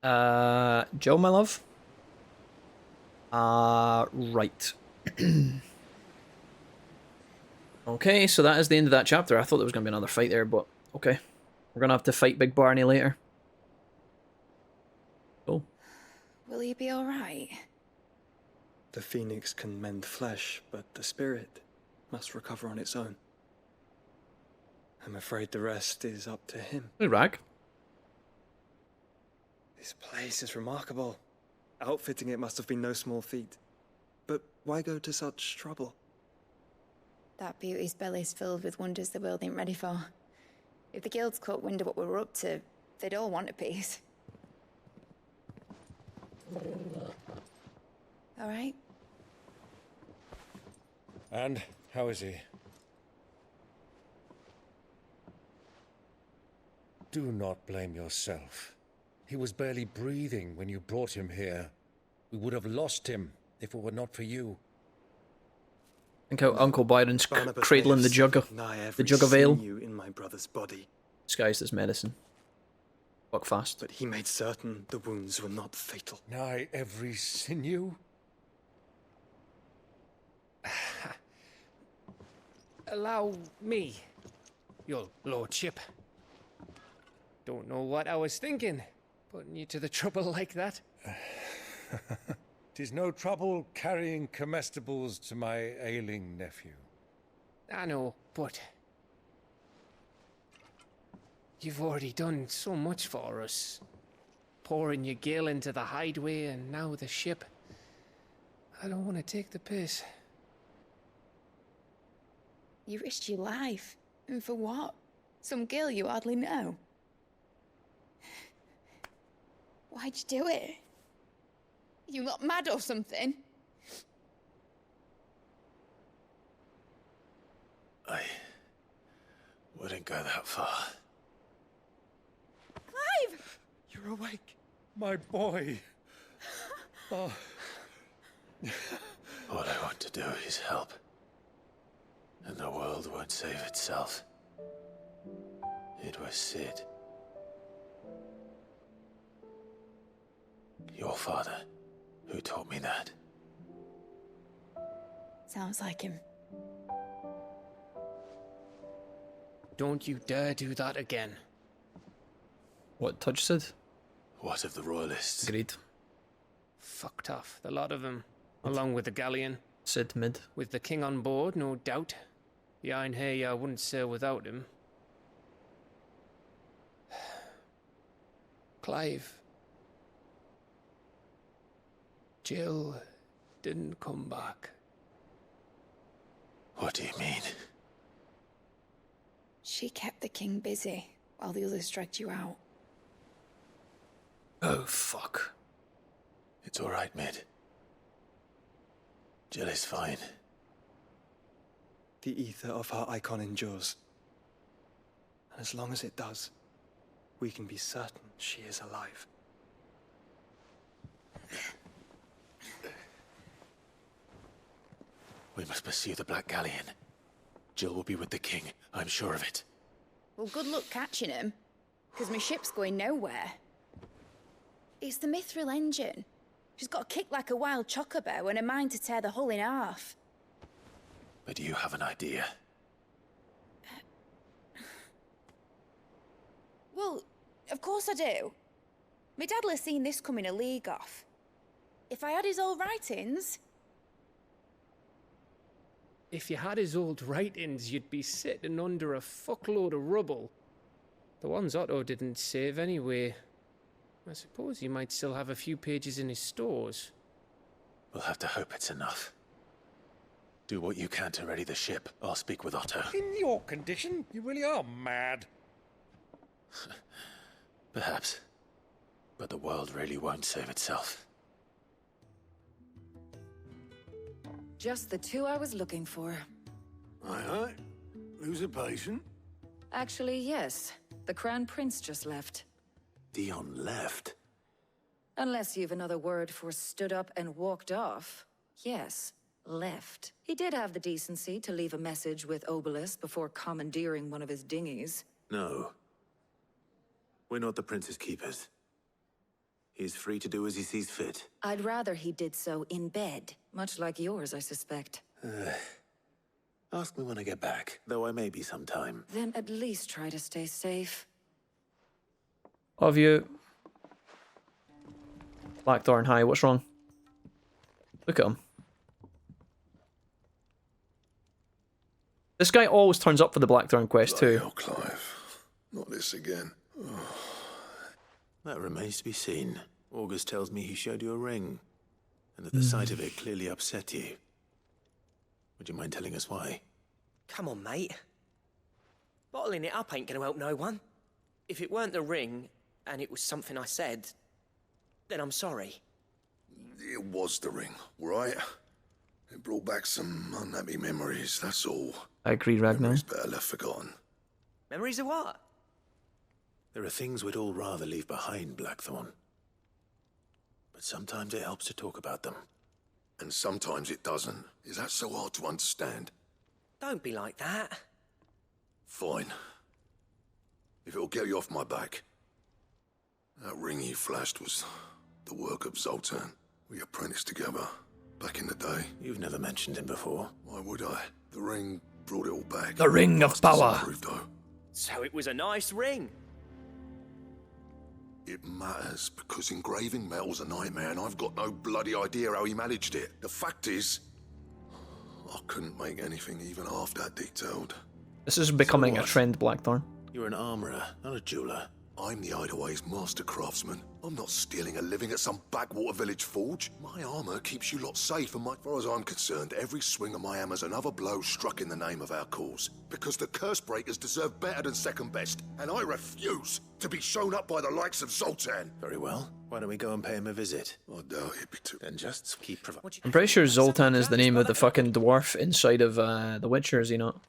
Joe, my love. Right. Okay, so that is the end of that chapter. I thought there was going to be another fight there, but okay. We're going to have to fight Big Barney later. Cool. Will you be alright? The phoenix can mend flesh, but the spirit must recover on its own. I'm afraid the rest is up to him. Hey, Rag. This place is remarkable. Outfitting it must have been no small feat. But why go to such trouble? That beauty's belly's filled with wonders the world ain't ready for. If the guilds caught wind of what we were up to, they'd all want a piece. Alright? And how is he? Do not blame yourself. He was barely breathing when you brought him here. We would have lost him if it were not for you. Think how Uncle Byron's cradling the jug of ale. You in my brother's body. Disguised as medicine. Fuck fast. But he made certain the wounds were not fatal. Nigh every sinew? Allow me, your lordship. Don't know what I was thinking, putting you to the trouble like that. 'Tis no trouble carrying comestibles to my ailing nephew. I know, but you've already done so much for us. Pouring your gale into the hideaway and now the ship. I don't want to take the piss. You risked your life. And for what? Some girl you hardly know. Why'd you do it? You not mad or something? I wouldn't go that far. Clive! You're awake, my boy. Oh. All I want to do is help. And the world won't save itself. It was Sid. Your father, who taught me that. Sounds like him. Don't you dare do that again. What, Touch Sid? What of the royalists? Agreed. Fucked off, the lot of them. Along with the galleon. Sid mid. With the king on board, no doubt. The Iron Hair I wouldn't sail without him. Clive. Jill didn't come back. What do you mean? She kept the king busy while the others dragged you out. Oh, fuck. It's all right, Mid. Jill is fine. The ether of her Eikon endures. And as long as it does, we can be certain she is alive. We must pursue the Black Galleon. Jill will be with the king, I'm sure of it. Well, good luck catching him, because my ship's going nowhere. It's the Mithril engine. She's got a kick like a wild chocobo and a mind to tear the hull in half. But do you have an idea? Well, of course I do. My dad'll have seen this coming a league off. If I had his old writings... If you had his old writings, you'd be sitting under a fuckload of rubble. The ones Otto didn't save anyway. I suppose he might still have a few pages in his stores. We'll have to hope it's enough. Do what you can to ready the ship. I'll speak with Otto. In your condition, you really are mad. Perhaps. But the world really won't save itself. Just the two I was looking for. Aye. Who's a patient? Actually, yes. The Crown Prince just left. Dion left. Unless you've another word for stood up and walked off. Yes, left. He did have the decency to leave a message with Obelisk before commandeering one of his dinghies. No. We're not the prince's keepers. He's free to do as he sees fit. I'd rather he did so in bed, much like yours, I suspect. Ask me when I get back, though I may be sometime. Then at least try to stay safe. Of you. Blackthorn, hi, what's wrong? Look at him. This guy always turns up for the Blackthorn quest too. Hell, Clive. Not this again. That remains to be seen. August tells me he showed you a ring, and that the sight of it clearly upset you. Would you mind telling us why? Come on, mate. Bottling it up ain't gonna help no one. If it weren't the ring, and it was something I said, then I'm sorry. It was the ring, right? It brought back some unhappy memories, that's all. I agree, Ragnar. Memories better left forgotten. Memories of what? There are things we'd all rather leave behind, Blackthorn. But sometimes it helps to talk about them. And sometimes it doesn't. Is that so hard to understand? Don't be like that. Fine. If it'll get you off my back. That ring he flashed was the work of Zoltan. We apprenticed together, back in the day. You've never mentioned him before. Why would I? The ring brought it all back. The ring of Bastards power. improved, though. So it was a nice ring. It matters, because engraving metal's a nightmare, and I've got no bloody idea how he managed it. The fact is, I couldn't make anything even half that detailed. This is becoming So a what? trend, Blackthorn. You're an armorer, not a jeweler. I'm the Idaway's master craftsman. I'm not stealing a living at some backwater village forge. My armor keeps you lot safe, and as far as I'm concerned, every swing of my hammer's another blow struck in the name of our cause. Because the curse breakers deserve better than second best, and I refuse to be shown up by the likes of Zoltan. Very well. Why don't we go and pay him a visit? I doubt he'd be too... Then just keep providing. I'm pretty sure Zoltan is the name of the fucking dwarf inside of The Witcher, is he not?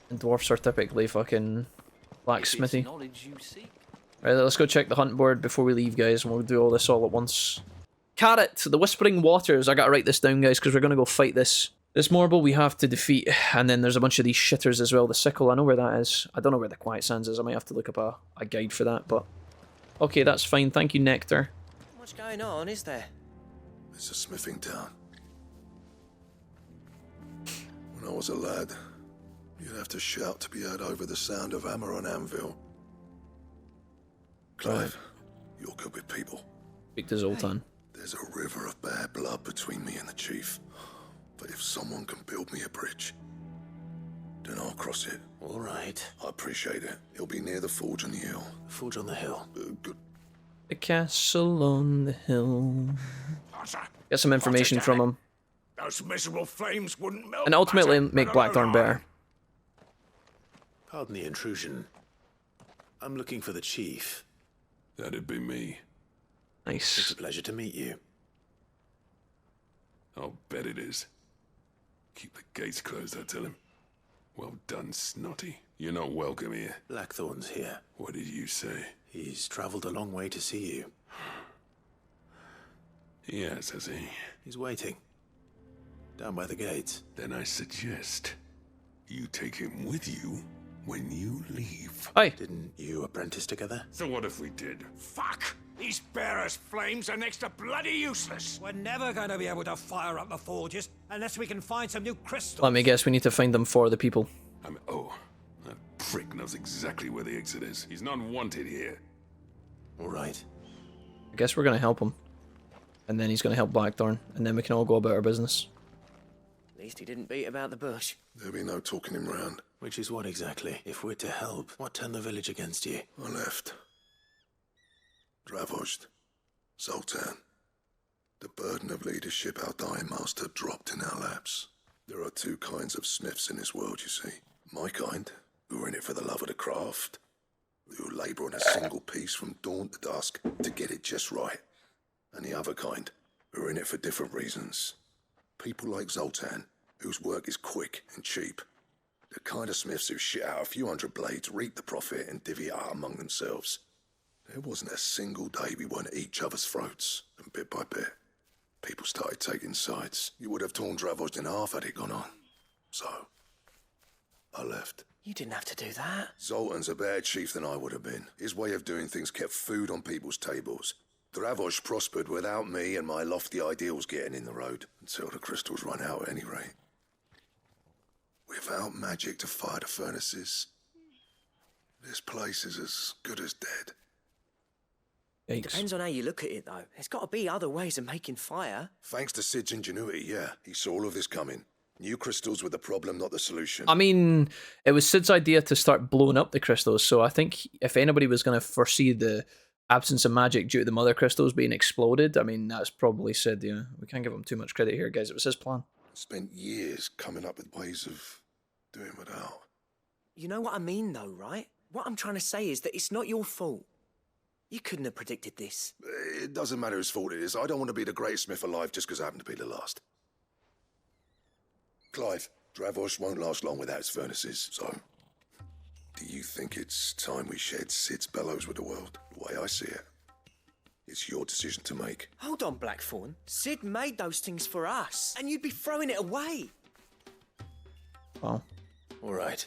And dwarfs are typically fucking blacksmithy. Right, let's go check the hunt board before we leave, guys, and we'll do all this all at once. Carrot, the Whispering Waters. I gotta write this down, guys, because we're gonna go fight this. This Morble we have to defeat, and then there's a bunch of these shitters as well. The Sickle, I know where that is. I don't know where the Quiet Sands is. I might have to look up a guide for that, but... Okay, that's fine. Thank you, Nectar. Not much going on, is there? It's a smithing town. When I was a lad, you'd have to shout to be heard over the sound of hammer on anvil. Clive, you're good with people. Speak to Zoltan. There's a river of bad blood between me and the chief. But if someone can build me a bridge, then I'll cross it. All right. I appreciate it. It'll be near the forge on the hill. Forge on the hill. Good. The castle on the hill. Get some information from him. Those miserable flames wouldn't melt. And ultimately make Blackthorn better. Pardon the intrusion. I'm looking for the chief. That'd be me. Nice. It's a pleasure to meet you. I'll bet it is. Keep the gates closed, I tell him. Well done, Snotty. You're not welcome here. Blackthorn's here. What did you say? He's traveled a long way to see you. Yes, has he? He's waiting. Down by the gates. Then I suggest you take him with you when you leave. Hi. Didn't you apprentice together? So what if we did? Fuck! These bearers' flames are next to bloody useless. We're never going to be able to fire up the forges unless we can find some new crystals. Let me guess, we need to find them for the people. That prick knows exactly where the exit is. He's not wanted here. All right. I guess we're gonna help him. And then he's gonna help Blackthorn, and then we can all go about our business. At least he didn't beat about the bush. There'll be no talking him round. Which is what exactly? If we're to help, what turned the village against you? I left. Dravozd. Zoltan. The burden of leadership our dying master dropped in our laps. There are two kinds of smiths in this world, you see. My kind, who are in it for the love of the craft, who labour on a single piece from dawn to dusk to get it just right. And the other kind, who are in it for different reasons. People like Zoltan, whose work is quick and cheap. The kind of smiths who shit out a few hundred blades, reap the profit, and divvy it out among themselves. There wasn't a single day we weren't at each other's throats, and bit by bit, people started taking sides. You would have torn Dravozd in half had it gone on. So, I left. You didn't have to do that. Zoltan's a better chief than I would have been. His way of doing things kept food on people's tables. Dravosh prospered without me and my lofty ideals getting in the road. Until the crystals run out at any rate. Without magic to fire the furnaces, this place is as good as dead. It depends on how you look at it, though. There's got to be other ways of making fire. Thanks to Sid's ingenuity, yeah. He saw all of this coming. New crystals were the problem, not the solution. I mean, it was Sid's idea to start blowing up the crystals, so I think if anybody was going to foresee the absence of magic due to the mother crystals being exploded, I mean, that's probably Sid, you know. We can't give him too much credit here, guys. It was his plan. Spent years coming up with ways of doing without. You know what I mean, though, right? What I'm trying to say is that it's not your fault. You couldn't have predicted this. It doesn't matter whose fault it is. I don't want to be the greatest smith alive just because I happen to be the last. Clive, Dravosh won't last long without its furnaces, so... Do you think it's time we shared Sid's bellows with the world? The way I see it. It's your decision to make. Hold on, Blackthorn. Sid made those things for us, and you'd be throwing it away. Well. All right.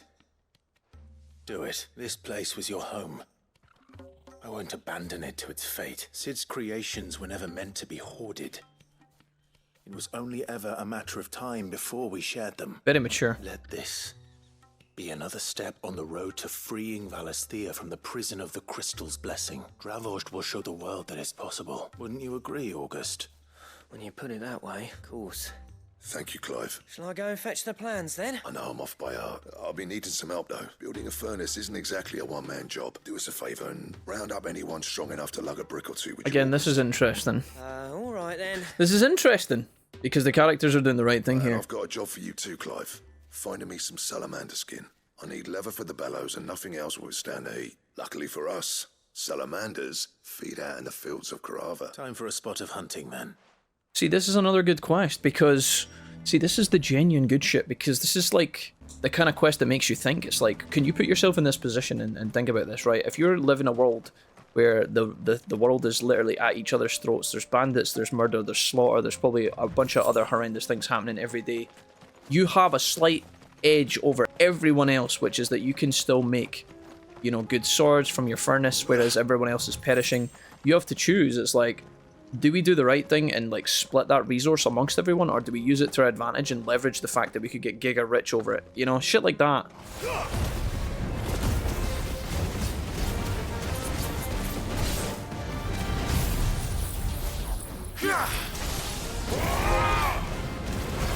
Do it. This place was your home. I won't abandon it to its fate. Sid's creations were never meant to be hoarded. It was only ever a matter of time before we shared them. Very mature. Let this be another step on the road to freeing Valisthea from the prison of the Crystal's blessing. Dravosh will show the world that it's possible. Wouldn't you agree, August? When you put it that way, of course. Thank you, Clive. Shall I go and fetch the plans, then? I know I'm off by heart. I'll be needing some help, though. Building a furnace isn't exactly a one-man job. Do us a favour and round up anyone strong enough to lug a brick or two. Again, this is interesting. All right, then. This is interesting, because the characters are doing the right thing here. I've got a job for you too, Clive. Finding me some salamander skin. I need leather for the bellows and nothing else will withstand the heat. Luckily for us, salamanders feed out in the fields of Karava. Time for a spot of hunting, then. See, this is another good quest, because... See, this is the genuine good shit, because this is, like, the kind of quest that makes you think. It's like, can you put yourself in this position and think about this, right? If you're living a world where the world is literally at each other's throats, there's bandits, there's murder, there's slaughter, there's probably a bunch of other horrendous things happening every day. You have a slight edge over everyone else, which is that you can still make, you know, good swords from your furnace, whereas everyone else is perishing. You have to choose. It's like, do we do the right thing and, like, split that resource amongst everyone, or do we use it to our advantage and leverage the fact that we could get giga rich over it? You know, shit like that.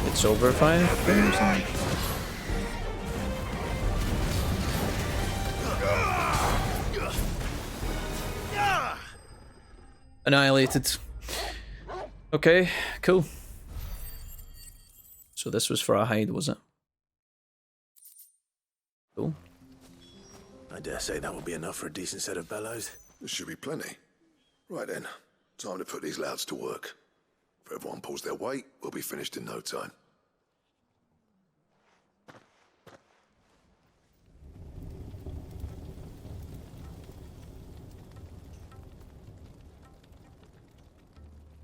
It's over 5 frames. Annihilated. Okay, cool. So this was for a hide, was it? Cool. I dare say that will be enough for a decent set of bellows. There should be plenty. Right then, time to put these louds to work. If everyone pulls their weight, we'll be finished in no time.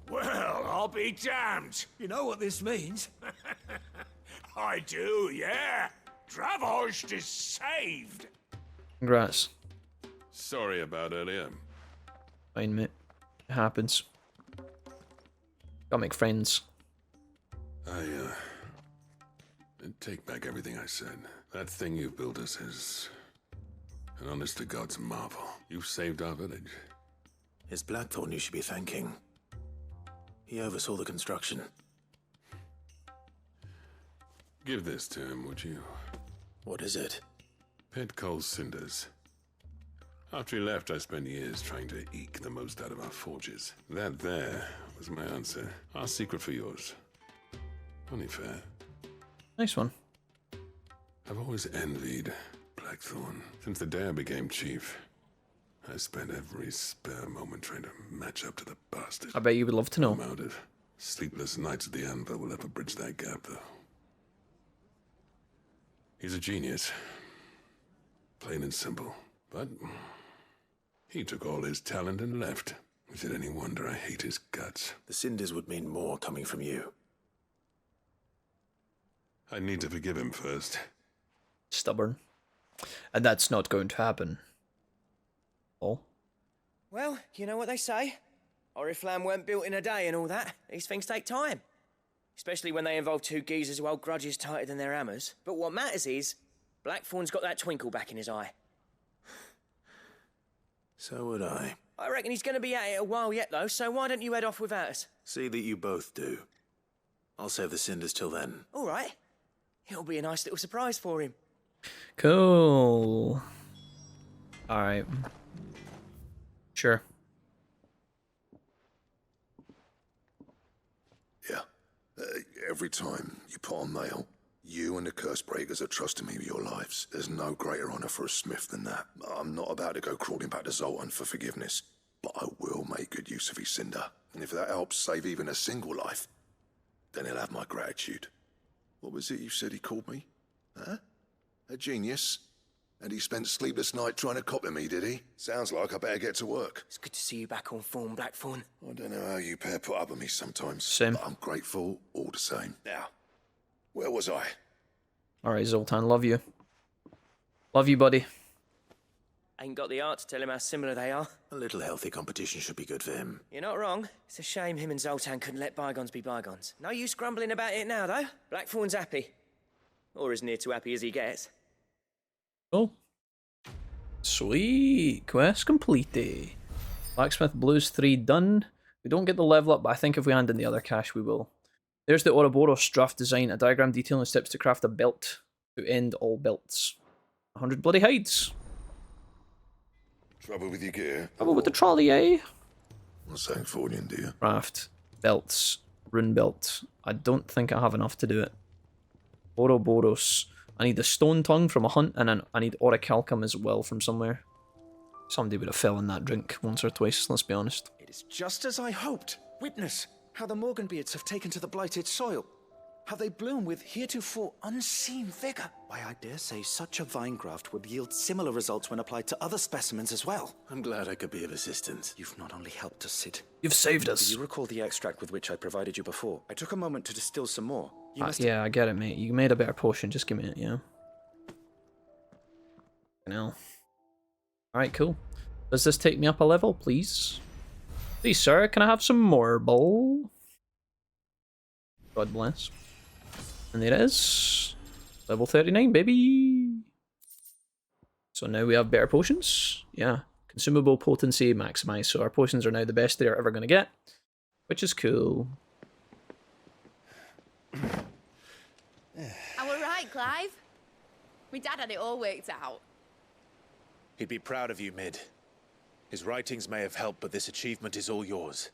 Well, I'll be damned. You know what this means? I do, yeah. Dravosh is saved. Congrats. Sorry about earlier. Fine, mate. It happens. Gotta make friends. I take back everything I said. That thing you built us is an honest to God's marvel. You've saved our village. It's Blackthorn you should be thanking. He oversaw the construction. Give this to him, would you? What is it? Pet coal cinders. After he left, I spent years trying to eke the most out of our forges. That there was my answer. Our secret for yours. Only fair. Nice one. I've always envied Blackthorn. Since the day I became chief, I spent every spare moment trying to match up to the bastard. I bet you would love to know. I'm out of sleepless nights at the Anvil will ever bridge that gap, though. He's a genius. Plain and simple. But he took all his talent and left. Is it any wonder I hate his guts? The cinders would mean more coming from you. I need to forgive him first. Stubborn. And that's not going to happen. Oh. Well, you know what they say. Oriflamme weren't built in a day and all that. These things take time. Especially when they involve two geezers who hold grudges tighter than their hammers. But what matters is, Blackthorn's got that twinkle back in his eye. So would I. I reckon he's going to be at it a while yet, though, so why don't you head off without us? See that you both do. I'll save the cinders till then. All right. It'll be a nice little surprise for him. Cool. Alright. Sure. Yeah. Every time you put on mail, you and the Cursebreakers are trusting me with your lives. There's no greater honor for a smith than that. I'm not about to go crawling back to Zoltan for forgiveness, but I will make good use of his cinder. And if that helps save even a single life, then he'll have my gratitude. What was it you said he called me? Huh? A genius? And he spent sleepless night trying to copy me, did he? Sounds like I better get to work. It's good to see you back on form, Blackthorn. I don't know how you pair put up with me sometimes. Same. But I'm grateful all the same. Now, where was I? Alright, Zoltan, love you. Love you, buddy. Ain't got the art to tell him how similar they are. A little healthy competition should be good for him. You're not wrong. It's a shame him and Zoltan couldn't let bygones be bygones. No use grumbling about it now, though. Blackthorn's happy. Or as near to happy as he gets. Oh. Sweet. Quest completed. Blacksmith Blues 3 done. We don't get the level up, but I think if we hand in the other cash, we will. There's the Ouroboros draft design, a diagram detailing steps to craft a belt to end all belts. 100 bloody hides. Trouble with your gear? Trouble with the trolley, eh? What's that for you, dear? Craft. Belts. Rune belt. I don't think I have enough to do it. Ouroboros. I need the stone tongue from a hunt, and I need orichalcum as well from somewhere. Somebody would have fell in that drink once or twice, let's be honest. It is just as I hoped. Witness how the Morganbeards have taken to the blighted soil. How they bloom with heretofore unseen vigor. Why, I dare say such a vine graft would yield similar results when applied to other specimens as well. I'm glad I could be of assistance. You've not only helped us, Sid. You've saved us. Do you recall the extract with which I provided you before? I took a moment to distill some more. Yeah, I get it, mate. You made a better potion. Just give me it, yeah. Now. Alright, cool. Does this take me up a level, please? Please, sir, can I have some marble? God bless. And there it is. Level 39, baby! So now we have better potions. Yeah. Consumable potency maximized. So our potions are now the best they're ever going to get. Which is cool. Am I right, Clive? My dad had it all worked out. He'd be proud of you, Mid. His writings may have helped, but this achievement is all yours.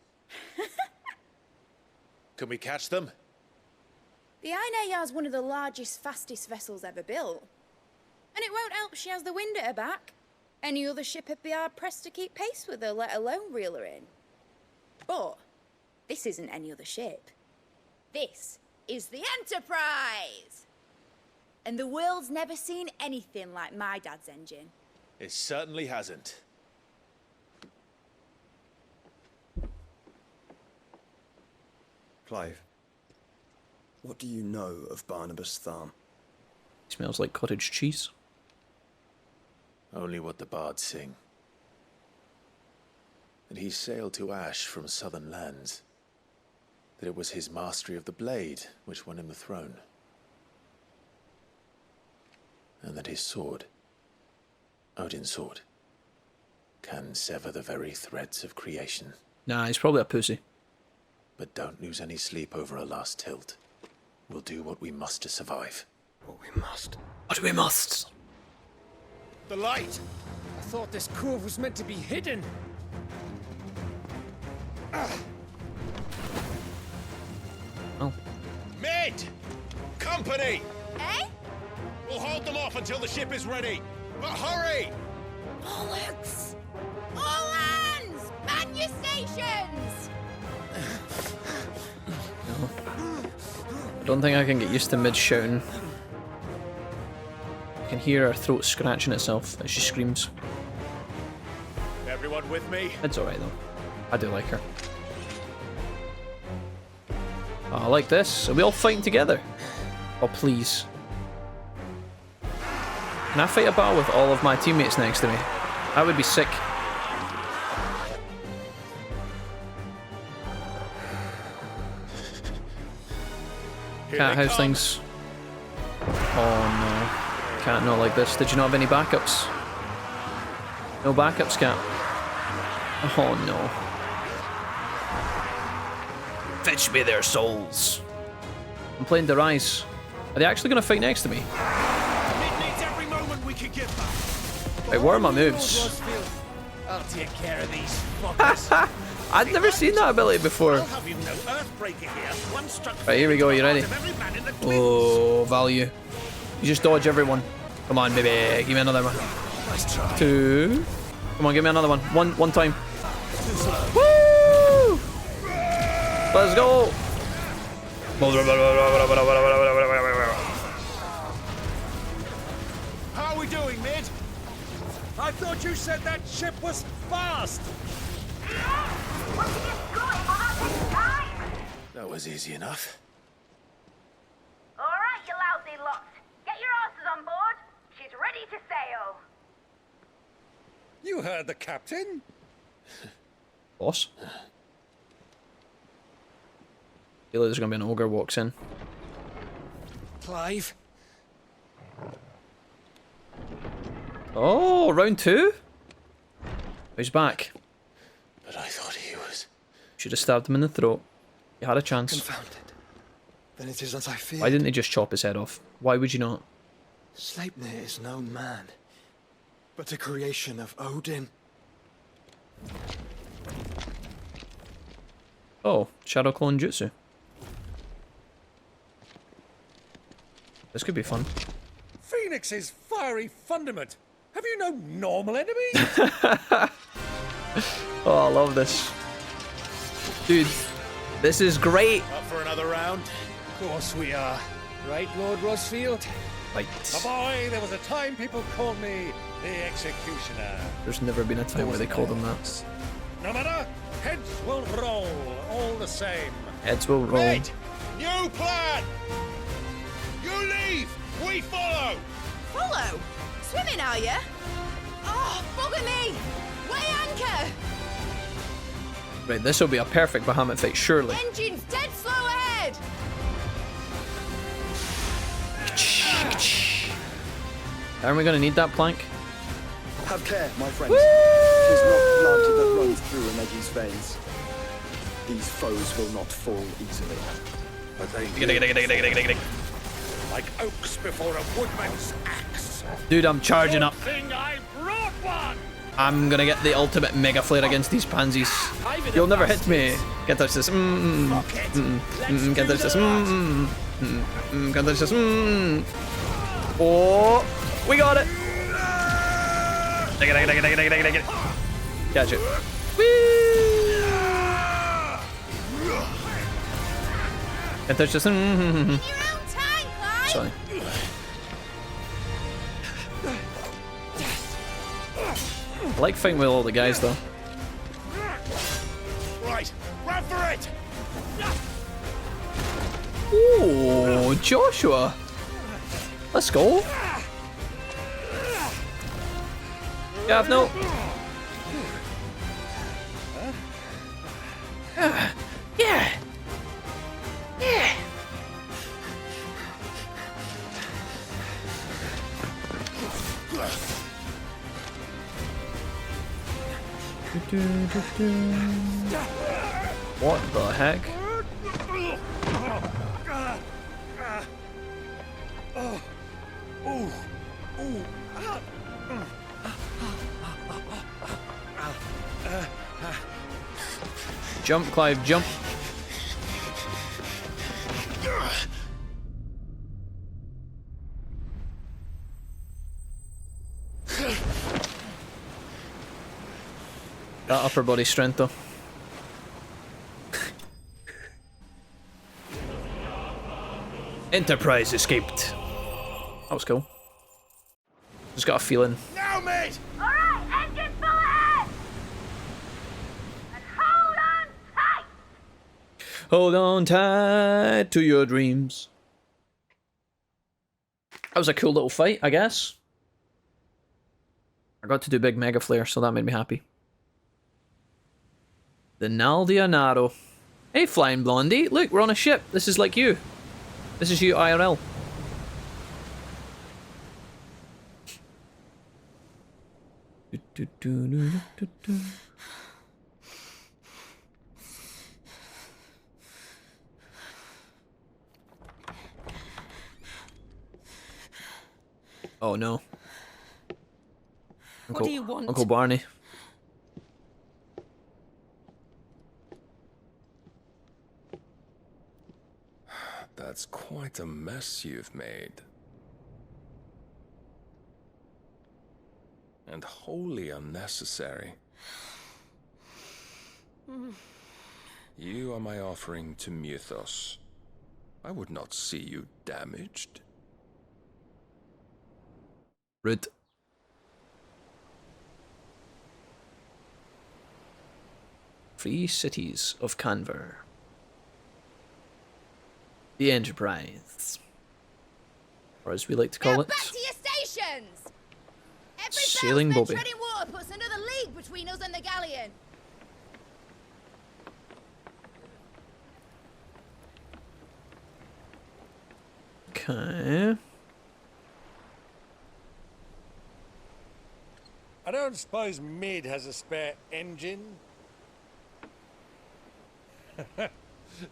Can we catch them? The Aine is one of the largest, fastest vessels ever built. And it won't help she has the wind at her back. Any other ship would be hard-pressed to keep pace with her, let alone reel her in. But this isn't any other ship. This is the Enterprise! And the world's never seen anything like my dad's engine. It certainly hasn't. Clive, what do you know of Barnabas Tharm? He smells like cottage cheese. Only what the bards sing. That he sailed to Ash from southern lands. That it was his mastery of the blade which won him the throne. And that his sword, Odin's sword, can sever the very threads of creation. Nah, he's probably a pussy. But don't lose any sleep over a last tilt. We'll do what we must to survive. What we must. What we must. The light! I thought this cove was meant to be hidden. Oh. Mid! Company! Eh? We'll hold them off until the ship is ready. But hurry! Bollocks! All hands! Man your stations! I don't think I can get used to Mid shouting. I can hear her throat scratching itself as she screams. Everyone with me? It's alright though. I do like her. Oh, I like this. Are we all fighting together? Oh, please. Can I fight a battle with all of my teammates next to me? That would be sick. Cat, how's things? Oh no. Cat, not like this. Did you not have any backups? No backups, Cat. Oh no. Fetch me their souls. I'm playing the Rise. Are they actually going to fight next to me? Wait, what are my moves? I'll take care of these fuckers. I'd never seen that ability before. Right, here we go. You ready? Oh, value. You just dodge everyone. Come on, baby. Give me another one. 2. Come on, give me another one. One time. Woo! Let's go. How are we doing, mid? I thought you said that ship was fast. That was easy enough. All right, you lousy lot. Get your asses on board. She's ready to sail. You heard the captain. Boss. Feel like there's gonna be an ogre walks in. Clive. Oh, round 2? He's back. But I thought he was... Should have stabbed him in the throat. You had a chance. Confounded. Then it is as I feared. Why didn't they just chop his head off? Why would you not? Sleipnir is no man, but a creation of Odin. Oh, Shadow Clone Jutsu. This could be fun. Phoenix's fiery fundament. Have you no normal enemies? Oh, I love this. Dude, this is great. Up for another round? Of course we are. Right, Lord Rosfield? Right. My boy, there was a time people called me the Executioner. There's never been a time where they called him that. No matter, heads will roll all the same. Heads will roll. Right. New plan! You leave! We follow! Follow? Swimming, are you? Oh, bugger me! Weigh anchor! Right, this will be a perfect Bahamut fight, surely. Engine's dead slow ahead! Aren't we gonna need that plank? Have care, my friends. 'Tis not blood that runs through a Negi's veins. These foes will not fall easily. But they like oaks before a woodman's axe. Dude, I'm charging up. Thing I brought one! I'm gonna get the ultimate mega flare against these pansies. You'll never hit me. Can't touch this. Can't touch this. Can't touch this. Oh, we got it. Catch it. Whee! Can't touch this. Sorry. I like fighting with all the guys though. Right, run for it! Ooh, Joshua. Let's go. Gav, no. Yeah. Yeah. What the heck? Jump, Clive, jump. That upper body strength though. Enterprise escaped. That was cool. Just got a feeling. Now, mate! Alright, engine full ahead! And hold on tight! Hold on tight to your dreams. That was a cool little fight, I guess. I got to do big mega flare, so that made me happy. The Naldianaro. Hey, Flying Blondie. Look, we're on a ship. This is like you. This is you IRL. Oh no. What do you want? Uncle Barney. That's quite a mess you've made. And wholly unnecessary. You are my offering to Mythos. I would not see you damaged. Rude. Free cities of Canver. The Enterprise. Or as we like to call Now it, back to your stations! Every Sailing bellsman Bobby. treading water puts another league between us and the galleon. Okay. I don't suppose Mid has a spare engine?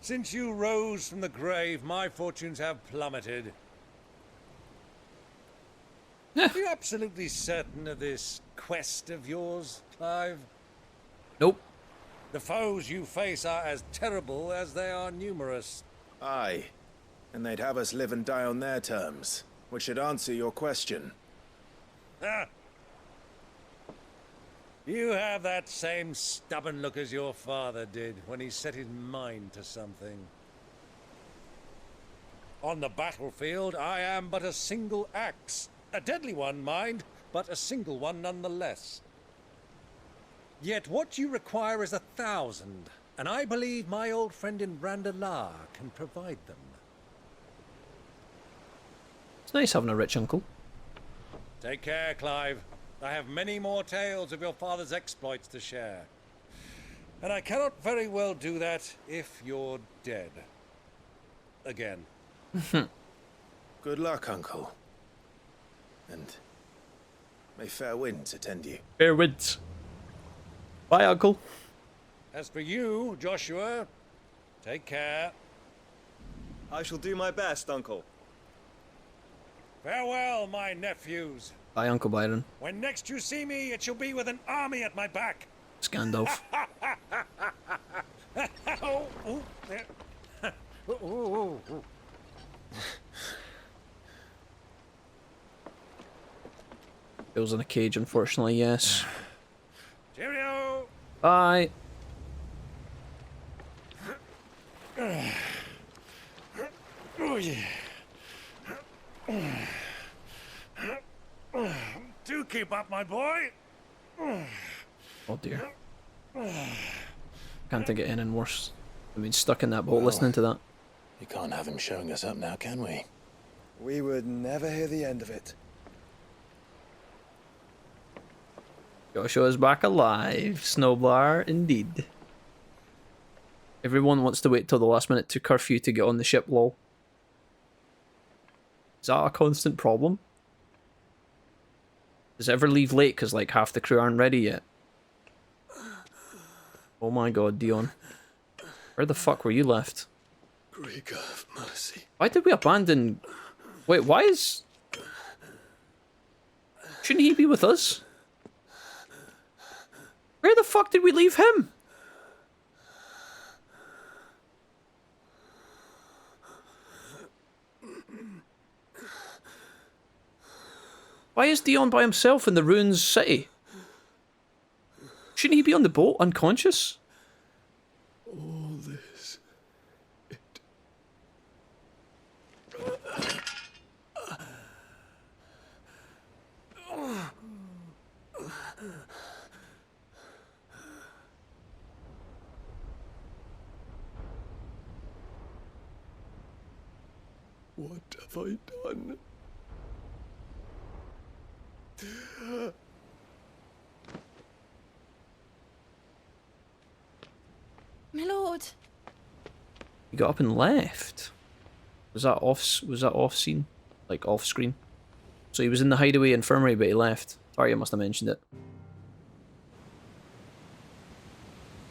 Since you rose from the grave, my fortunes have plummeted. Are you absolutely certain of this quest of yours, Clive? Nope. The foes you face are as terrible as they are numerous. Aye. And they'd have us live and die on their terms, which should answer your question. Ah. You have that same stubborn look as your father did when he set his mind to something. On the battlefield, I am but a single axe. A deadly one, mind, but a single one nonetheless. Yet what you require is 1,000, and I believe my old friend in Randalar can provide them. It's nice having a rich uncle. Take care, Clive. I have many more tales of your father's exploits to share. And I cannot very well do that if you're dead. Again. Good luck, Uncle. And may fair winds attend you. Fair winds. Bye, Uncle. As for you, Joshua, take care. I shall do my best, Uncle. Farewell, my nephews. Bye, Uncle Byron. When next you see me, it shall be with an army at my back. Scandalf. It was in a cage, unfortunately, yes. Cheerio. Bye. Oh, yeah. Do keep up, my boy. Oh dear. Can't think of anything worse. I mean, stuck in that boat listening to that. We can't have him showing us up now, can we? We would never hear the end of it. Joshua's back alive. Snowblower, indeed. Everyone wants to wait till the last minute to curfew to get on the ship, lol. Is that a constant problem? Does it ever leave late because like half the crew aren't ready yet? Oh my god, Dion. Where the fuck were you left? Greek of mercy. Why did we abandon... Wait, why is... Shouldn't he be with us? Where the fuck did we leave him? Why is Dion by himself in the ruins city? Shouldn't he be on the boat, unconscious? All this. What have I done? My lord. He got up and left. Was that off scene? Like off screen? So he was in the hideaway infirmary but he left. Tarja must have mentioned it.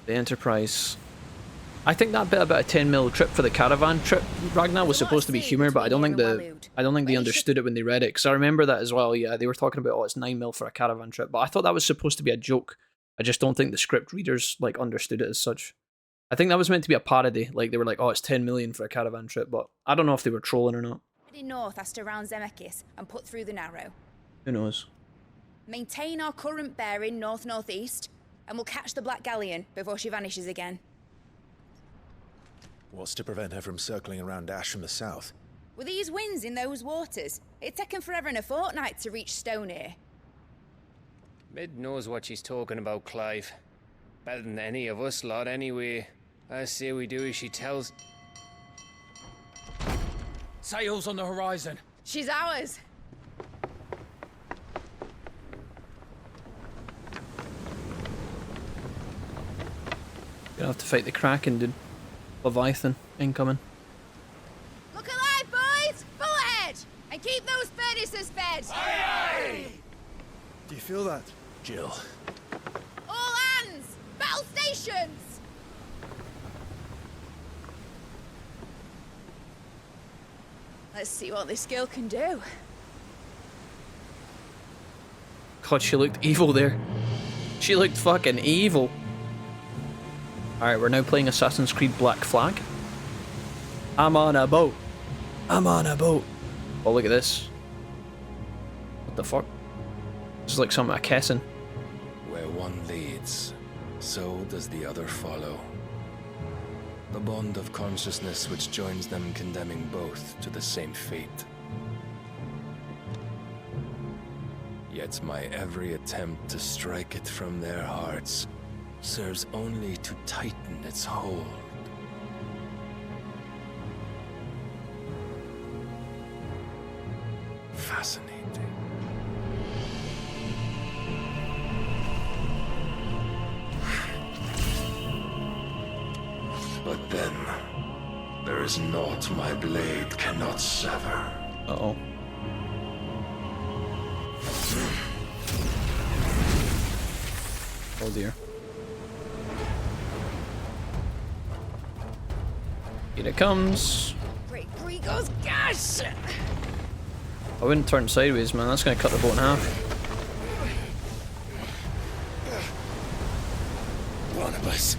The Enterprise. I think that bit about a 10mm trip for the caravan trip, Ragnar, was supposed to be humour, but I don't think they understood it when they read it. Because I remember that as well. Yeah, they were talking about, oh, it's 9mm for a caravan trip, but I thought that was supposed to be a joke. I just don't think the script readers like understood it as such. I think that was meant to be a parody. Like they were like, oh, it's 10 million for a caravan trip, but I don't know if they were trolling or not. Heading north as to round Zemeckis and put through the Narrow. Who knows? Maintain our current bearing north-northeast, and we'll catch the Black Galleon before she vanishes again. What's to prevent her from circling around Ash from the south? With these winds in those waters, it'd taken forever and a fortnight to reach Stonehenge. Mid knows what she's talking about, Clive. Better than any of us lot, anyway. I say we do as she tells. Sails on the horizon. She's ours. Gonna have to fight the Kraken, dude. Leviathan incoming. Look alive, boys! Full ahead! And keep those furnaces fed! Aye, aye! Do you feel that? Jill. All hands! Battle stations! Let's see what this girl can do. God, she looked evil there. She looked fucking evil. Alright, we're now playing Assassin's Creed Black Flag. I'm on a boat. I'm on a boat. Oh, look at this. What the fuck? This is like something a Kessin. Where one leads, so does the other follow. The bond of consciousness which joins them condemning both to the same fate. Yet my every attempt to strike it from their hearts serves only to tighten its hold. Fascinating. But then, there is naught my blade cannot sever. Uh-oh. Oh dear. Here it comes. Great Grigos, gosh! I wouldn't turn sideways, man. That's gonna cut the boat in half. Barnabas.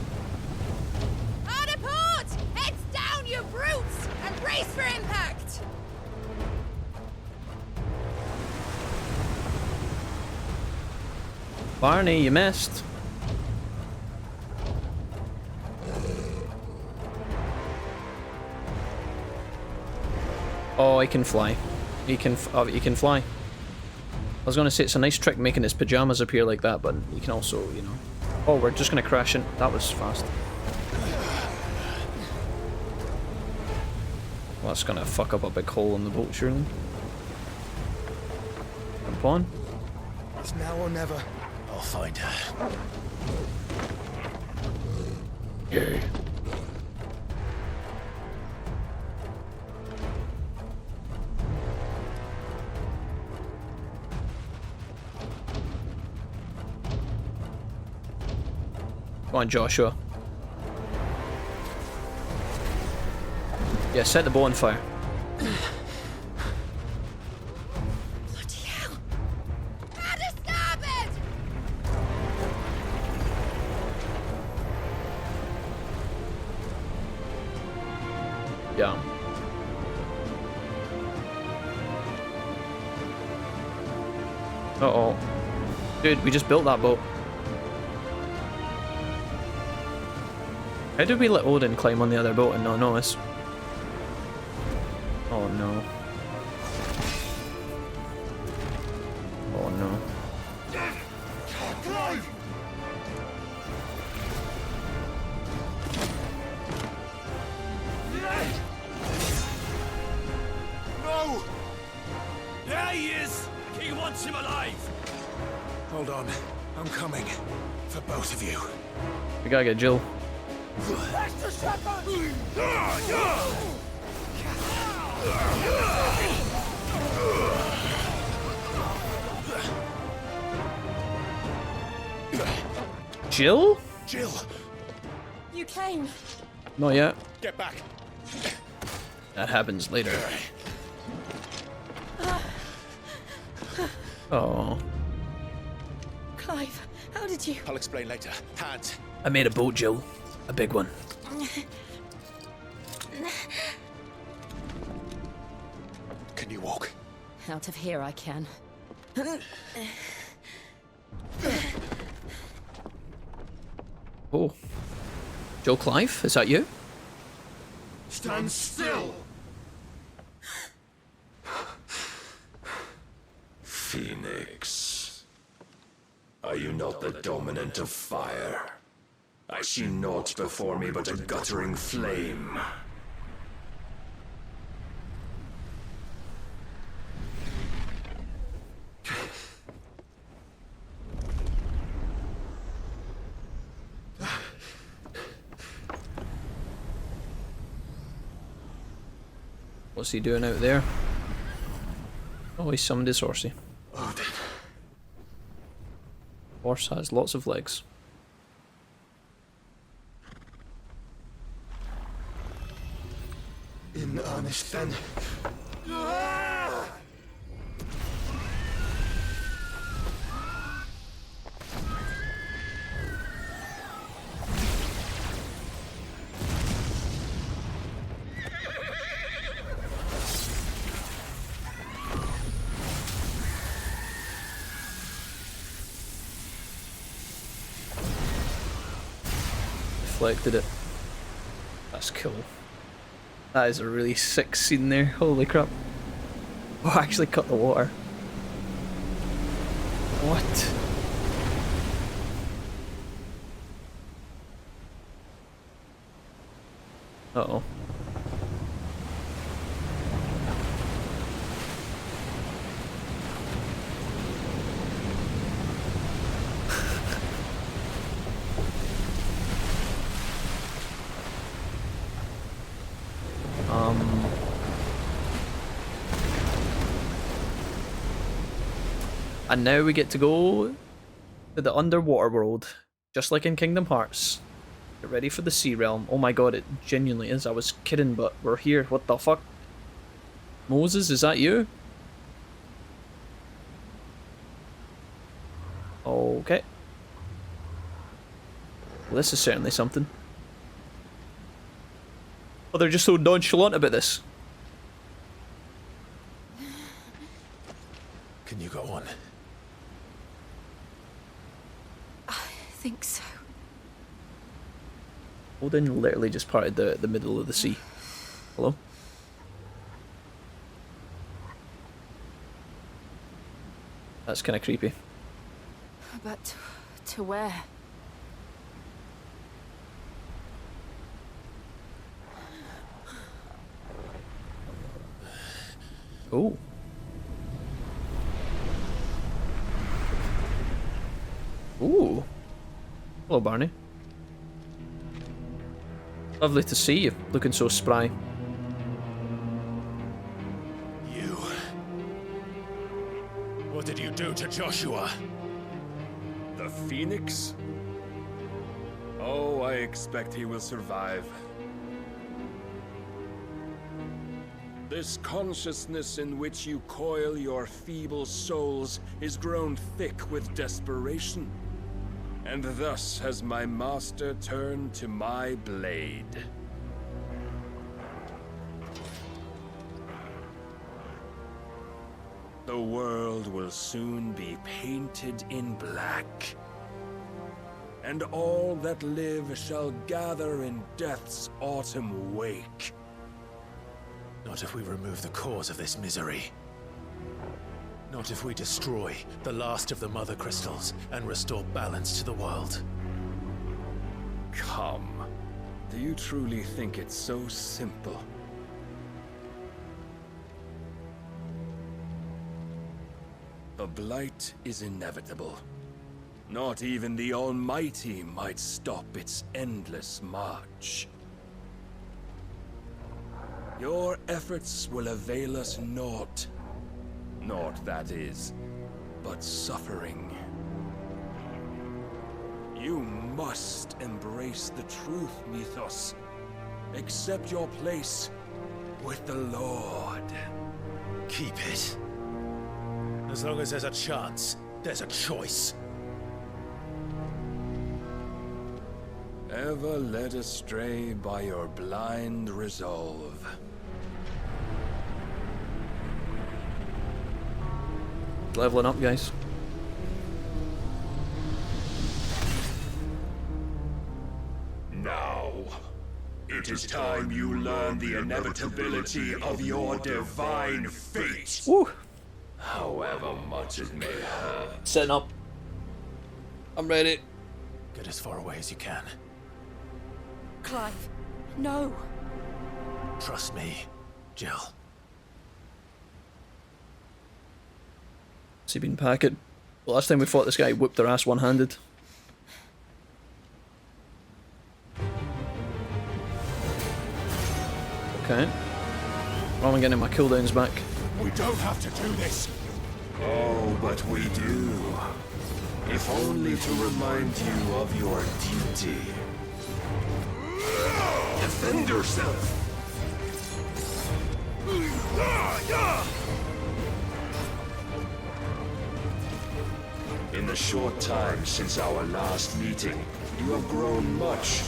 Hard a port! Heads down, you brutes! And brace for impact! Barney, you missed. Oh, he can fly. He can fly. I was gonna say it's a nice trick making his pajamas appear like that, but he can also, you know. Oh, we're just gonna crash in. That was fast. Well, that's gonna fuck up a big hole in the boat, surely. Jump on. It's now or never. I'll find her. Yeah. Come on, Joshua. Yeah, set the bow on fire. Bloody hell! Out of starboard! Yeah. Uh-oh. Dude, we just built that boat. How did we let Odin climb on the other boat and not notice? Oh no. Oh no. No! There he is! He wants him alive! Hold on. I'm coming. For both of you. We gotta get Jill. Extra shepard! Jill? Jill! You came. Not yet. Get back! That happens later. Oh. Clive, how did you? I'll explain later. Hands. I made a boat, Jill. A big one. Can you walk? Out of here I can. Oh. Joe Clive, is that you? Stand still! Phoenix. Are you not the dominant of fire? I see naught before me but a guttering flame. What's he doing out there? Oh, he summoned his horsey. Horse has lots of legs. In earnest then. Deflected it. That's cool. That is a really sick scene there. Holy crap. Oh, I actually cut the water. What? Uh-oh. And now we get to go to the underwater world, just like in Kingdom Hearts. Get ready for the Sea Realm. Oh my god, it genuinely is. I was kidding, but we're here. What the fuck? Moses, is that you? Okay. Well, this is certainly something. Oh, they're just so nonchalant about this. Can you go on? I think so. Odin literally just parted the middle of the sea. Hello? That's kind of creepy. But to where? Oh. Ooh. Hello, Barney. Lovely to see you, looking so spry. You. What did you do to Joshua? The Phoenix? Oh, I expect he will survive. This consciousness in which you coil your feeble souls is grown thick with desperation. And thus has my master turned to my blade. The world will soon be painted in black. And all that live shall gather in death's autumn wake. Not if we remove the cause of this misery. Not if we destroy the last of the Mother Crystals and restore balance to the world. Come. Do you truly think it's so simple? The Blight is inevitable. Not even the Almighty might stop its endless march. Your efforts will avail us naught. Naught, that is, but suffering. You must embrace the truth, Mythos. Accept your place with the Lord. Keep it. As long as there's a chance, there's a choice. Ever led astray by your blind resolve. Leveling up, guys. Now, it is time you learn the inevitability of your divine fate. Woo. However much it may hurt. Setting up. I'm ready. Get as far away as you can. Clive, no. Trust me, Jill. Has he been packed? The last time we fought this guy, he whooped their ass one-handed. Okay. Well, I'm getting my cooldowns back. We don't have to do this. Oh, but we do. If only to remind you of your duty. Defend yourself. In the short time since our last meeting, you have grown much.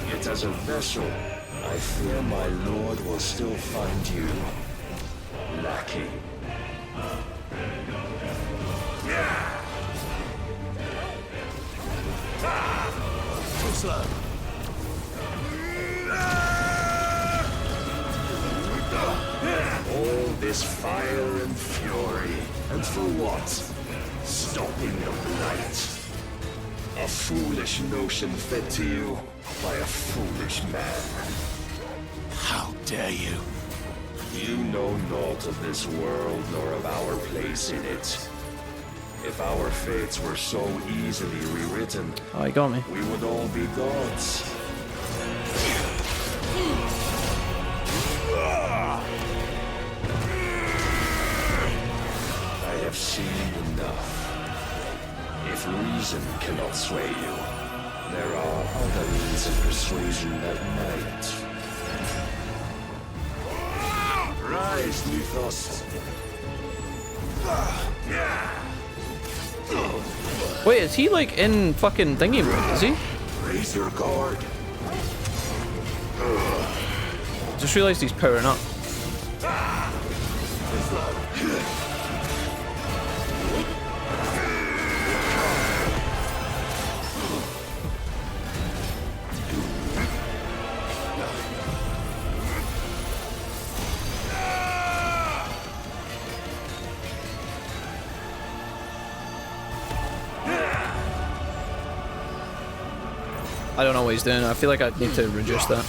Yet as a vessel, I fear my lord will still find you lacking. Too slow. All this fire and fury, and for what? Stopping the Blight. A foolish notion fed to you by a foolish man. How dare you? You know naught of this world nor of our place in it. If our fates were so easily rewritten, Oh, he got me. we would all be gods. I have seen enough. If reason cannot sway you, there are other means of persuasion that might. Rise, Mythos. Wait, is he like in fucking thingy mode? Is he? Raise your guard. Just realized he's powering up. I don't know what he's doing. I feel like I need to reduce that.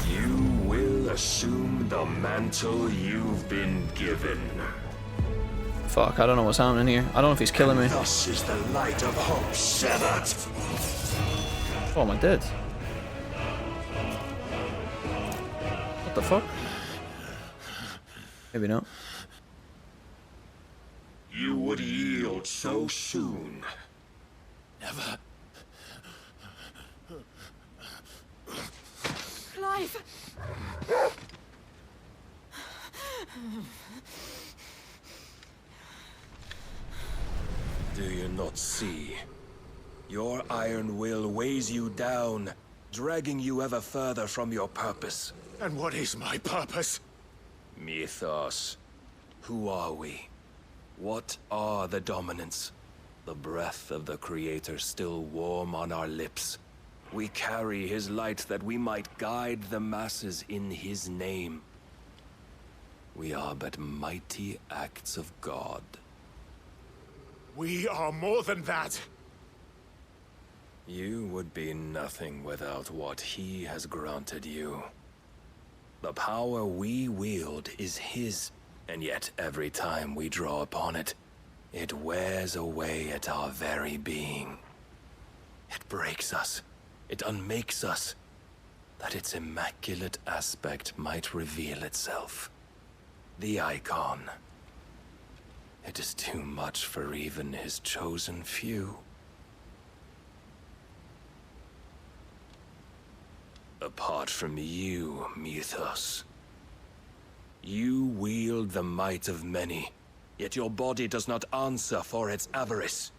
You will assume the mantle you've been given. Fuck, I don't know what's happening here. I don't know if he's killing me. Thus is the light of hope severed. Oh, am I dead? What the fuck? Maybe not. You would yield so soon. Never. Clive! Do you not see? Your iron will weighs you down, dragging you ever further from your purpose. And what is my purpose? Mythos. Who are we? What are the dominants? The breath of the Creator still warm on our lips. We carry his light that we might guide the masses in his name. We are but mighty acts of God. We are more than that. You would be nothing without what he has granted you. The power we wield is his, and yet every time we draw upon it, it wears away at our very being. It breaks us, it unmakes us, that its immaculate aspect might reveal itself. The Eikon. It is too much for even his chosen few. Apart from you, Mythos. You wield the might of many, yet your body does not answer for its avarice.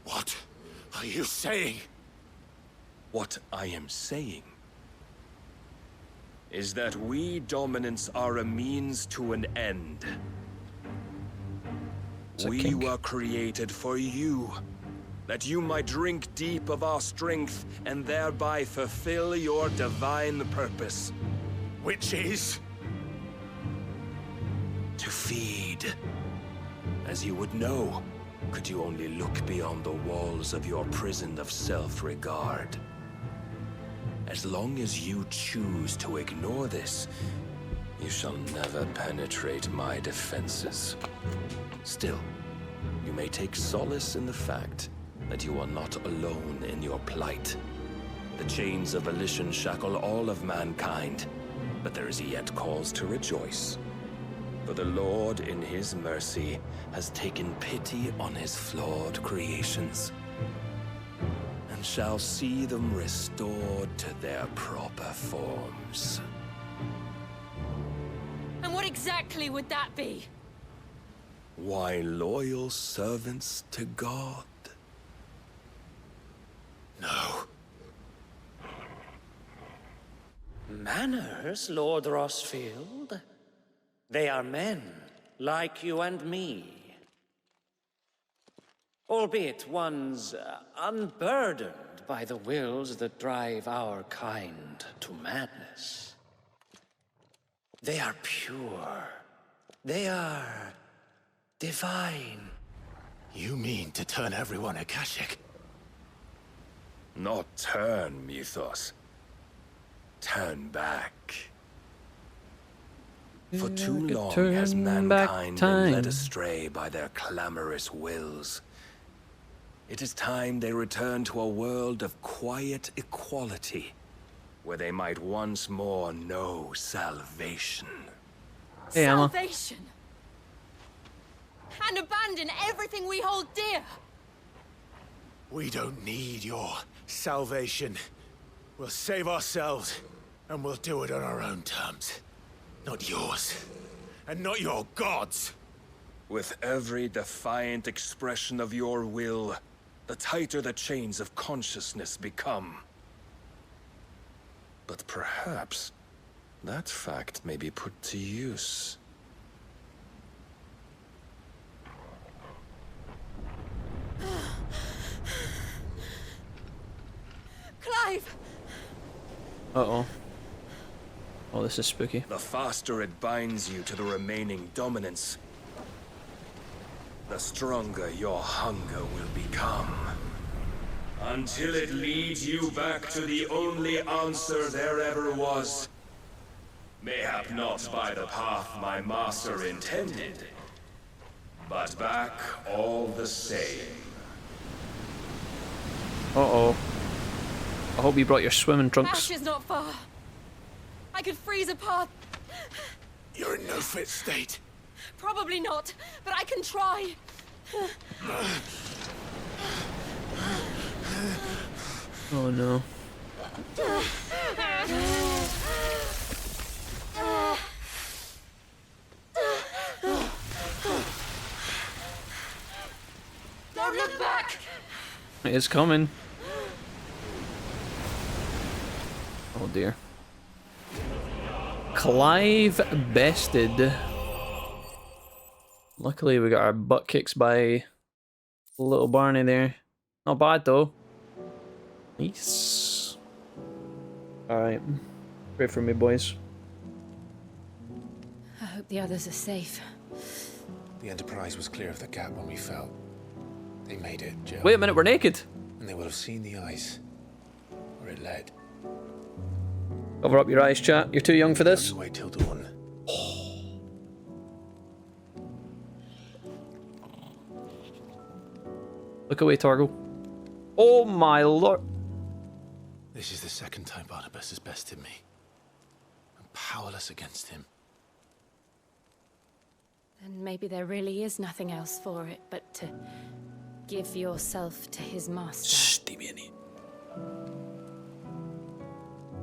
What are you saying? What I am saying is that we dominants are a means to an end. We were created for you, that you might drink deep of our strength and thereby fulfill your divine purpose. Which is? To feed. As you would know, could you only look beyond the walls of your prison of self-regard. As long as you choose to ignore this, you shall never penetrate my defenses. Still, you may take solace in the fact that you are not alone in your plight. The chains of volition shackle all of mankind, but there is yet cause to rejoice. For the Lord, in his mercy, has taken pity on his flawed creations, and shall see them restored to their proper forms. And what exactly would that be? Why, loyal servants to God. No. Manners, Lord Rosfield? They are men, like you and me. Albeit ones unburdened by the wills that drive our kind to madness. They are pure. They are divine. You mean to turn everyone Akashic? Not turn, Mythos. Turn back. For too long has mankind been led astray by their clamorous wills. It is time they return to a world of quiet equality, where they might once more know salvation. Hey, Emma. Salvation! And abandon everything we hold dear! We don't need your salvation. We'll save ourselves, and we'll do it on our own terms. Not yours, and not your gods. With every defiant expression of your will, the tighter the chains of consciousness become. But perhaps that fact may be put to use. Clive! Uh-oh. Oh, this is spooky. The faster it binds you to the remaining dominance, the stronger your hunger will become. Until it leads you back to the only answer there ever was. Mayhap not by the path my master intended, but back all the same. Uh-oh. I hope you brought your swimming trunks. Ash is not far. I could freeze a path. You're in no fit state. Probably not, but I can try. Oh no. Don't look back! It is coming. Oh dear. Clive bested. Luckily we got our butt kicks by little Barney there. Not bad though. Nice. Alright. Pray for me, boys. I hope the others are safe. The Enterprise was clear of the gap when we fell. They made it, Jill. Wait a minute, we're naked. and they will have seen the ice where it led. Cover up your eyes, chat. You're too young for this. Wait till dawn. Look away, Torgal. Oh my lord. This is the second time Barnabas has bested me. I'm powerless against him. Then maybe there really is nothing else for it but to give yourself to his master.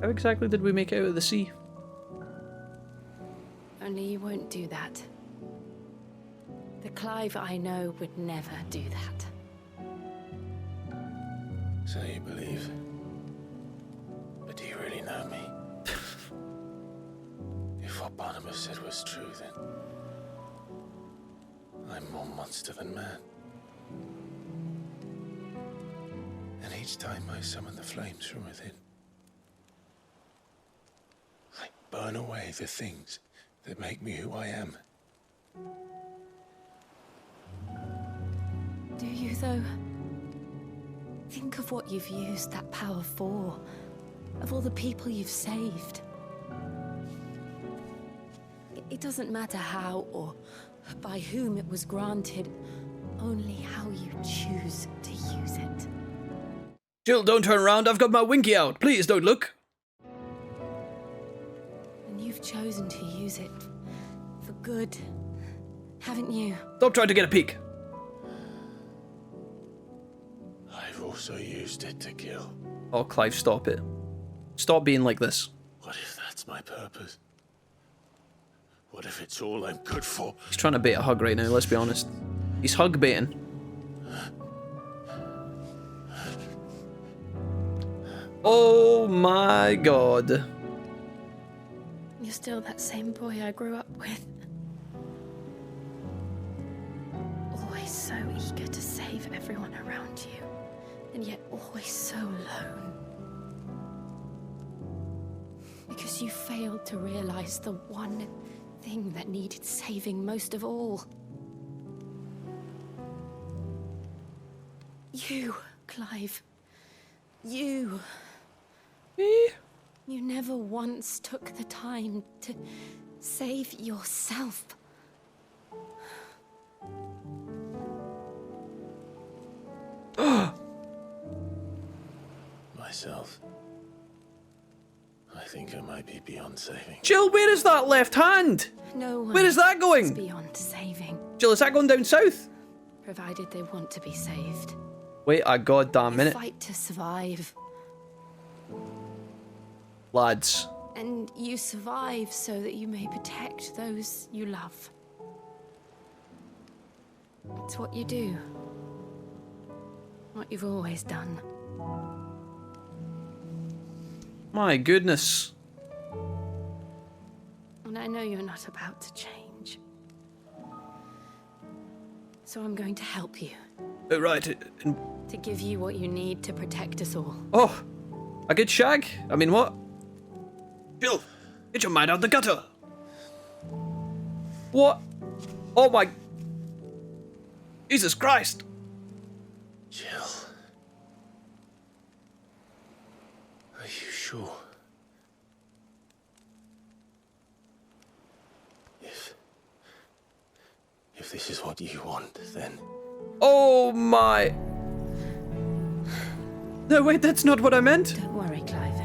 How exactly did we make it out of the sea? Only you won't do that. The Clive I know would never do that. So you believe? But do you really know me? If what Barnabas said was true, then I'm more monster than man. And each time I summon the flames from within, I burn away the things that make me who I am. Do you, though? Think of what you've used that power for, of all the people you've saved. It doesn't matter how or by whom it was granted, only how you choose to use it. Jill, don't turn around. I've got my winky out. Please don't look. And you've chosen to use it for good, haven't you? Stop trying to get a peek. I've also used it to kill. Oh, Clive, stop it. Stop being like this. What if that's my purpose? What if it's all I'm good for? He's trying to bait a hug right now, let's be honest. He's hug baiting. Oh my god. You're still that same boy I grew up with. Always so eager to save everyone around you, and yet always so alone. Because you failed to realize the one thing that needed saving most of all. You, Clive. You. Me? You never once took the time to save yourself. Myself. I think I might be beyond saving. Jill, where is that left hand? No one Where is that going? is beyond saving. Jill, is that going down south? Provided they want to be saved. Wait a goddamn You minute. fight to survive. Lads. And you survive so that you may protect those you love. It's what you do. What you've always done. My goodness. And I know you're not about to change. So I'm going to help you. Right. To give you what you need to protect us all. Oh, a good shag? I mean, what? Jill, get your mind out the gutter. What? Oh my... Jesus Christ. Jill. Are you sure? If this is what you want, then... Oh my... No, wait, that's not what I meant. Don't worry, Clive.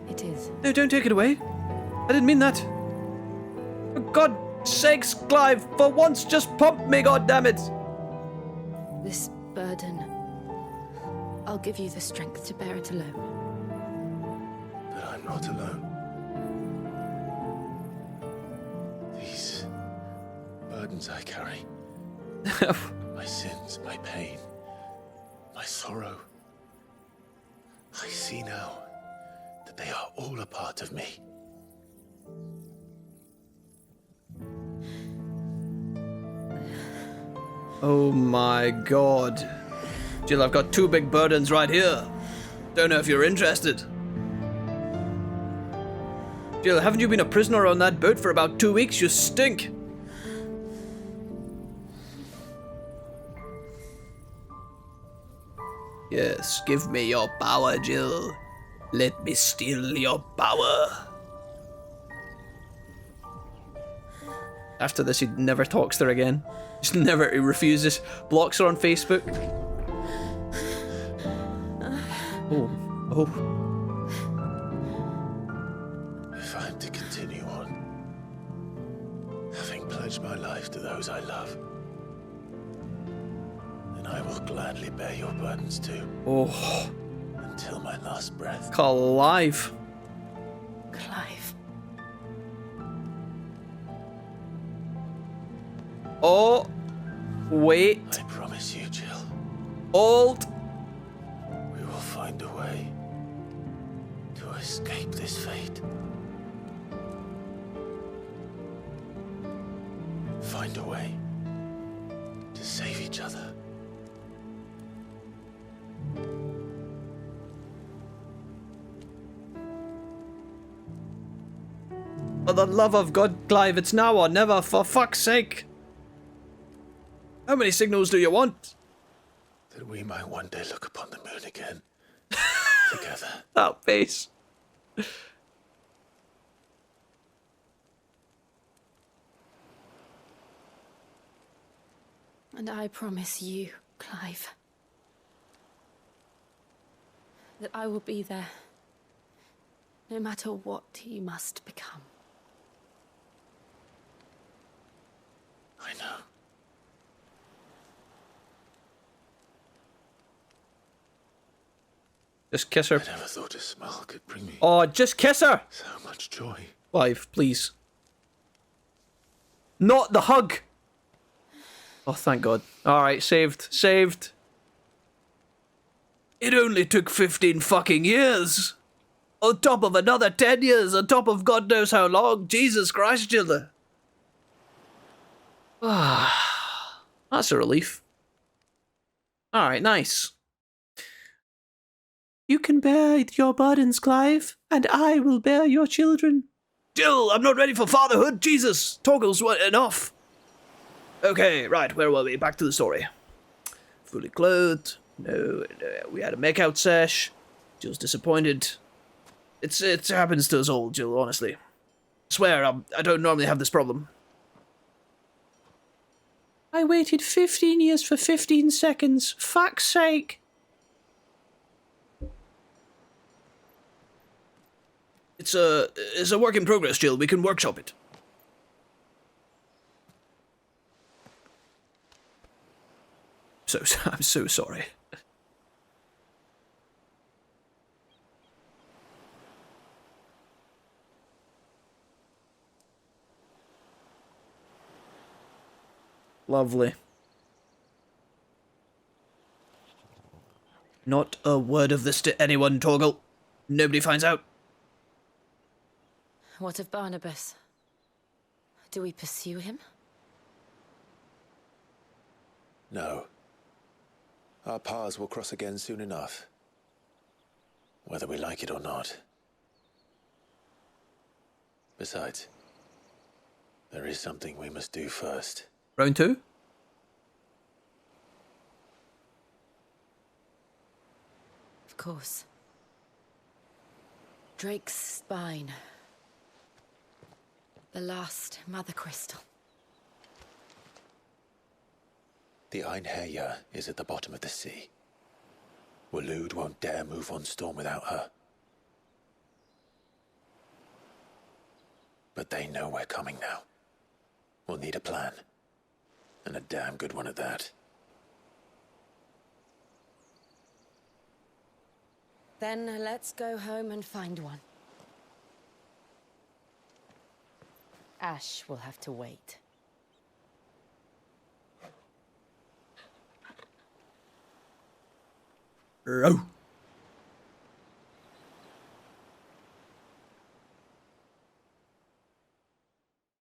It is. No, don't take it away. I didn't mean that. For God's sakes, Clive, for once just pump me, goddammit. This burden, I'll give you the strength to bear it alone. But I'm not alone. These burdens I carry. My sins, my pain, my sorrow. I see now that they are all a part of me. Oh my god. Jill, I've got two big burdens right here. Don't know if you're interested. Jill, haven't you been a prisoner on that boat for about 2 weeks? You stink. Yes, give me your power, Jill. Let me steal your power. After this, he never talks to her again. Just never, he refuses. Blocks her on Facebook. Oh, oh. If I'm to continue on, having pledged my life to those I love, then I will gladly bear your burdens too. Oh. Until my last breath. Clive. Clive. Oh. Wait. I promise you, Jill. Hold. We will find a way to escape this fate. Find a way to save each other. For the love of God, Clive, it's now or never, for fuck's sake. How many signals do you want? That we might one day look upon the moon again. Together. That face. And I promise you, Clive, that I will be there, no matter what you must become. I know. Just kiss her. I never thought a smile could bring me. Oh, just kiss her! So much joy. Clive, please. Not the hug! Oh, thank God. Alright, saved. Saved. It only took 15 fucking years. On top of another 10 years, on top of God knows how long. Jesus Christ, Jill. Ah, that's a relief. Alright, nice. You can bear your burdens, Clive, and I will bear your children. Jill, I'm not ready for fatherhood. Jesus, toggles weren't enough. Okay, right, where were we? Back to the story. Fully clothed. No, we had a make-out sesh. Jill's disappointed. It happens to us all, Jill, honestly. I swear, I don't normally have this problem. I waited 15 years for 15 seconds. Fuck's sake. It's a work in progress, Jill. We can workshop it. I'm so sorry. Lovely. Not a word of this to anyone, Torgal. Nobody finds out. What of Barnabas? Do we pursue him? No. Our paths will cross again soon enough. Whether we like it or not. Besides, there is something we must do first. Round 2? Of course. Drake's spine. The last Mother Crystal. The Einherjar is at the bottom of the sea. Waloed won't dare move on Storm without her. But they know we're coming now. We'll need a plan. And a damn good one at that. Then let's go home and find one. Ash will have to wait. Row.